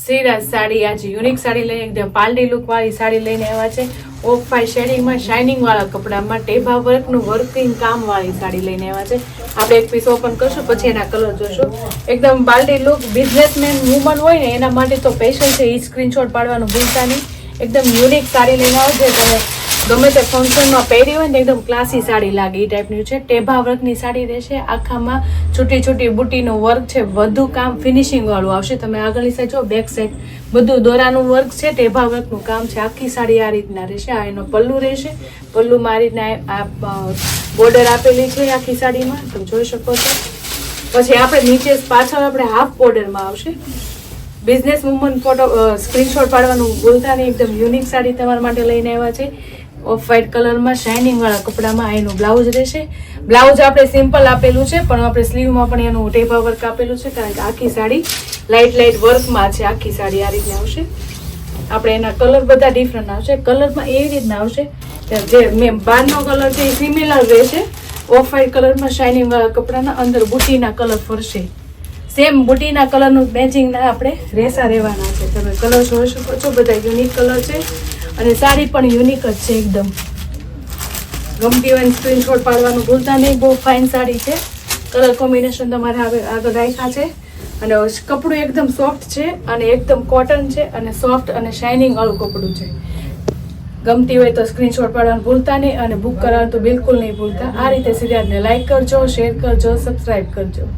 શ્રીરાજ સાડી આજે યુનિક સાડી લઈને એકદમ પાલડી લુક વાળી સાડી લઈને આવ્યા છે. ઓફ વ્હાઇટ શેડિંગમાં શાઇનિંગ વાળા કપડામાં ટેભા વર્કનું વર્કિંગ કામ વાળી સાડી લઈને આવ્યા છે. આપણે એક પીસ ઓપન કરશું પછી એના કલર જોશું. એકદમ બાલડી લુક બિઝનેસમેન વુમન હોય ને એના માટે તો સ્પેશિયલ છે. એ સ્ક્રીનશોટ પાડવાનું ભૂલતા નહીં. એકદમ યુનિક સાડી લઈને આવશે. તમે ગમે તે ફંક્શનમાં પહેરી હોય ને એકદમ ક્લાસી સાડી લાગે એ ટાઈપની છે. ટેભા વર્કની સાડી રહેશે. આખામાં છૂટી છૂટી બુટીનું વર્ક છે. વધુ કામ ફિનિશિંગ વાળું આવશે. તમે આગળની સાઈડ જો, બેક સાઈડ બધું દોરાનું વર્ક છે. ટેભા વર્કનું કામ છે. આખી સાડી આ રીતના રહેશે. આ એનો પલ્લુ રહેશે. પલ્લુમાં આ રીતના આ બોર્ડર આપેલી છે આખી સાડીમાં, તમે જોઈ શકો છો. પછી આપણે નીચે પાછળ આપણે હાફ બોર્ડરમાં આવશે. બિઝનેસ વુમન ફોટો સ્ક્રીનશોટ પાડવાનું ભૂલતા નહીં. એકદમ યુનિક સાડી તમારા માટે લઈને આવ્યા છે. ઓફ વ્હાઇટ કલરમાં શાઇનિંગ વાળા કપડામાં એનું બ્લાઉઝ રહેશે. બ્લાઉઝ આપણે સિમ્પલ આપેલું છે, પણ આપણે સ્લીવમાં પણ એનું ટેભા વર્ક આપેલું છે, કારણ કે આખી સાડી લાઇટ વર્કમાં છે. આખી સાડી આ રીતના આવશે. આપણે એના કલર બધા ડિફરન્ટ આવશે. કલરમાં એવી રીતના આવશે જે મેં બહારનો કલર છે એ સિમિલર રહેશે. ઓફ વ્હાઇટ કલરમાં શાઇનિંગ વાળા કપડાના અંદર બુટીના કલર ફરશે. સેમ બુટીના કલરનું મેચિંગના આપણે રેસા રહેવાના છે. તમે કલર જોઈ શકો છો, બધા યુનિક કલર છે અને સાડી પણ યુનિક જ છે. એકદમ ગમતી હોય સ્ક્રીનશોટ પાડવાનું ભૂલતા નહીં. બહુ ફાઇન સાડી છે. કલર કોમ્બિનેશન તમારે આગળ રાખ્યા છે અને કપડું એકદમ સોફ્ટ છે અને એકદમ કોટન છે અને સોફ્ટ અને શાઇનિંગ વાળું કપડું છે. ગમતી હોય તો સ્ક્રીનશોટ પાડવાનું ભૂલતા નહીં અને બુક કરવાનું તો બિલકુલ નહીં ભૂલતા. આ રીતે સિરિયલને લાઈક કરજો, શેર કરજો, સબસ્ક્રાઈબ કરજો.